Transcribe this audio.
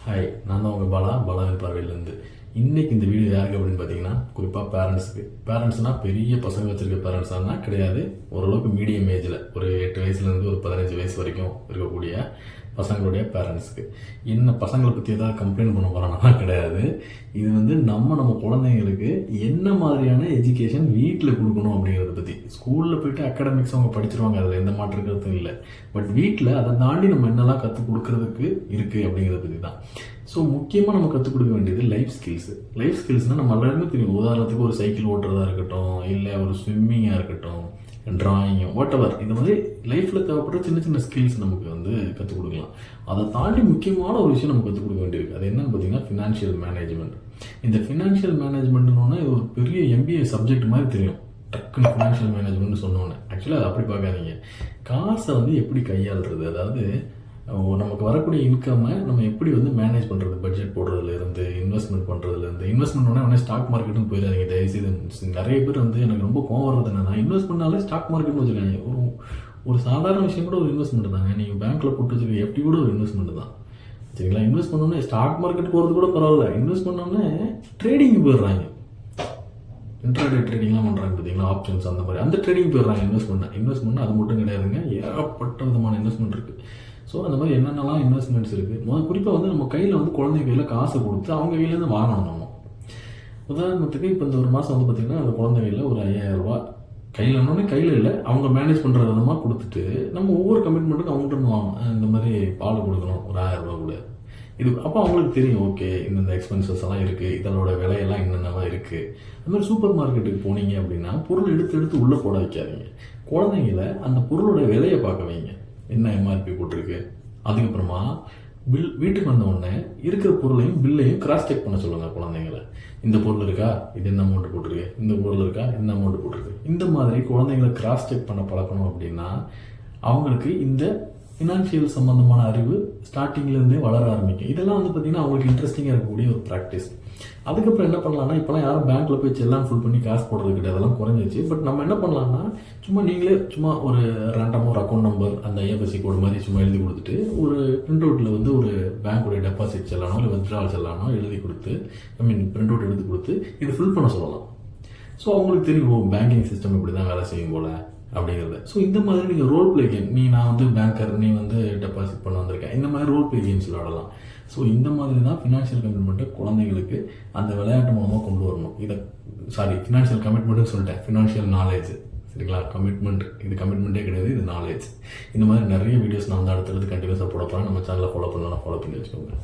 Hi, நான் தான் உங்கள் பாலாவின் பார்வையிலேருந்து. இன்றைக்கி இந்த வீடியோ யாருக்கு அப்படின்னு பார்த்தீங்கன்னா, குறிப்பாக பேரண்ட்ஸுக்கு. பேரண்ட்ஸ்னால் பெரிய பசங்க வச்சுருக்க பேரண்ட்ஸானால் கிடையாது, ஓரளவுக்கு மீடியம் ஏஜில் ஒரு 8 வயசுலேருந்து ஒரு 15 வயசு வரைக்கும் இருக்கக்கூடிய பசங்களுடைய பேரண்ட்ஸுக்கு. என்ன பசங்களை பற்றி ஏதாவது கம்ப்ளைண்ட் பண்ண போகிறாங்கன்னா கிடையாது. இது நம்ம குழந்தைங்களுக்கு என்ன மாதிரியான எஜுகேஷன் வீட்டில் கொடுக்கணும் அப்படிங்கிறத பற்றி. ஸ்கூலில் போய்ட்டு அகாடமிக்ஸ் அவங்க படிச்சிருவாங்க, அதில் எந்த மாற்று கருத்தும் இல்லை. பட் வீட்டில் அதை தாண்டி நம்ம என்னெல்லாம் கற்றுக் கொடுக்கறதுக்கு இருக்குது அப்படிங்கிறத பற்றி தான். ஸோ முக்கியமாக நம்ம கற்றுக் கொடுக்க வேண்டியது லைஃப் ஸ்கில்ஸு. லைஃப் ஸ்கில்ஸ்னால் நம்ம எல்லாருமே தெரியும். உதாரணத்துக்கு ஒரு சைக்கிள் ஓட்டுறதா இருக்கட்டும், இல்லை ஒரு ஸ்விம்மிங்காக இருக்கட்டும், ட்ராயிங்கு, வாட்டவர், இந்த மாதிரி லைஃப்பில் தேவைப்படுற சின்ன சின்ன ஸ்கில்ஸ் நமக்கு கற்றுக் கொடுக்கலாம். அதை தாண்டி முக்கியமான ஒரு விஷயம் நம்ம கற்றுக் கொடுக்க வேண்டியிருக்கு. அது என்னன்னு பார்த்தீங்கன்னா ஃபினான்ஷியல் மேனேஜ்மெண்ட். இந்த ஃபினான்ஷியல் மேனேஜ்மெண்ட்னு இது ஒரு பெரிய MBA சப்ஜெக்ட் மாதிரி தெரியும். டக்குன்னு ஃபினான்ஷியல் மேனேஜ்மெண்ட்னு சொன்னோன்னே ஆக்சுவலாக அதை அப்படி பார்க்காதீங்க. காசை எப்படி கையாளுறது, அதாவது நமக்கு வரக்கூடிய இன்கம்மை நம்ம எப்படி மேனேஜ் பண்ணுறது, பட்ஜெட் போடுறதுலேருந்து இன்வெஸ்ட்மெண்ட் பண்ணுறதுலேருந்து. இன்வெஸ்ட்மெண்ட் உடனே ஸ்டாக் மார்க்கெட்டுன்னு போயிடாதீங்க தயவுசெய்து. நிறைய பேர் எனக்கு ரொம்ப கோவம் வர்றது என்னன்னா, இன்வெஸ்ட்மெண்ட்னாலே ஸ்டாக் மார்க்கெட்னு வச்சுருக்காங்க. ஒரு சாதாரண விஷயம் கூட ஒரு இன்வெஸ்ட்மெண்ட் தாங்க. நீங்கள் பேங்க்கில் போட்டு வச்சுருக்க FD கூட ஒரு இன்வெஸ்ட்மெண்ட் தான், சரிங்களா? இன்வெஸ்ட் பண்ணோன்னே ஸ்டாக் மார்க்கெட் போகிறது கூட பரவாயில்ல, இன்வெஸ்ட் பண்ணோன்னே ட்ரேடிங்கு போயிடுறாங்க. இன்ட்ராடே ட்ரேடிங்லாம் பண்ணுறாங்க பார்த்தீங்களா, ஆப்ஷன்ஸ் அந்த மாதிரி, அந்த ட்ரேடிங் போயிடுறாங்க. இன்வெஸ்ட்மெண்ட் அது மட்டும் கிடையாதுங்க, ஏகப்பட்ட விதமான இன்வெஸ்ட்மெண்ட் இருக்குது. ஸோ அந்த மாதிரி என்னென்னலாம் இன்வெஸ்ட்மெண்ட்ஸ் இருக்குது. குறிப்பாக நம்ம கையில் குழந்தைங்க கையில் காசை கொடுத்து அவங்க கையிலேருந்து வாங்கணும். நம்ம உதாரணத்துக்கு இப்போ இந்த ஒரு மாதம் பார்த்திங்கன்னா அந்த குழந்தைகளில் ஒரு 5000 ரூபா கையில் என்னோடனே கையில் இல்லை, அவங்க மேனேஜ் பண்ணுற விதமாக கொடுத்துட்டு நம்ம ஒவ்வொரு கமிட்மெண்ட்டுக்கும் அவங்கள்ட்ட வாங்கணும். இந்த மாதிரி பால் கொடுக்கணும் ஒரு 1000 ரூபா கூட. இது அப்போ அவங்களுக்கு தெரியும், ஓகே இந்த எக்ஸ்பென்சஸ் எல்லாம் இருக்குது, இதனோட விலையெல்லாம் என்னென்னலாம் இருக்குது. அது மாதிரி சூப்பர் மார்க்கெட்டுக்கு போனீங்க அப்படின்னா பொருள் எடுத்து உள்ளே போட வைக்காதீங்க. குழந்தைங்கள அந்த பொருளோட விலையை பார்க்க வைங்க, என்ன MRP போட்டிருக்கு. அதுக்கப்புறமா வீட்டுக்கு வந்த உடனே இருக்கிற பொருளையும் பில்லையும் கிராஸ் செக் பண்ண சொல்லுங்கள் குழந்தைங்கள. இந்த பொருள் இருக்கா, இது என்ன அமௌண்ட் போட்டிருக்கு, இந்த பொருள் இருக்கா, என்ன அமௌண்ட் போட்டிருக்கு. இந்த மாதிரி குழந்தைங்களை கிராஸ் செக் பண்ண பழக்கணும் அப்படின்னா அவங்களுக்கு இந்த ஃபினான்ஷியல் சம்மந்தமான அறிவு ஸ்டார்டிங்லேருந்தே வளர ஆரம்பிக்கும். இதெல்லாம் பார்த்திங்கன்னா அவங்களுக்கு இன்ட்ரெஸ்டிங்காக இருக்கக்கூடிய ஒரு ப்ராக்டிஸ். அதுக்கப்புறம் என்ன பண்ணலாம்னா, இப்போலாம் யாரும் பேங்க்கில் போய் செல்லாம் ஃபுல் பண்ணி காசு போடுறது கிடையாது, அதெல்லாம் குறைஞ்சிச்சு. பட் நம்ம என்ன பண்ணலாம்னா, நீங்களே ஒரு ரேண்டமாக ஒரு அக்கௌண்ட் நம்பர், அந்த IFSC கோடு மாதிரி எழுதி கொடுத்துட்டு ஒரு பிரிண்ட் அவுட்டில் ஒரு பேங்க்குடைய டெபாசிட் செல்லானோ இல்லை வித்ட்ராவல் செல்லானோ எழுதி கொடுத்து, பிரிண்ட் அவுட் எடுத்து கொடுத்து இது ஃபில் பண்ண சொல்லலாம். ஸோ அவங்களுக்கு தெரியும், பேங்கிங் சிஸ்டம் இப்படி தான் வேலை செய்யும் போல் அப்படிங்கிறது. ஸோ இந்த மாதிரி நீங்கள் ரோல் பிளே கேம், நான் பேங்கர், நீ டெபாசிட் பண்ண வந்திருக்கேன், இந்த மாதிரி ரோல் பிளே கேம்ஸ் விளையாடலாம். ஸோ இந்த மாதிரி தான் ஃபினான்ஷியல் கமிட்மெண்ட்டை குழந்தைங்களுக்கு அந்த விளையாட்டு மூலமாக கொண்டு வரணும். ஃபினான்ஷியல் கமிட்மெண்ட்டுன்னு சொல்லிட்டேன், ஃபினான்ஷியல் நாலேஜ், சரிங்களா? இது கமிட்மெண்ட்டே கிடையாது, இது நாலேஜ். இந்த மாதிரி நிறைய வீடியோஸ் நான் அடுத்தடுத்து கண்டினியூஸாக போட போகிறேன். நம்ம சேனலை ஃபாலோ பண்ணலாம், ஃபாலோ பண்ணி வச்சுக்கோங்க.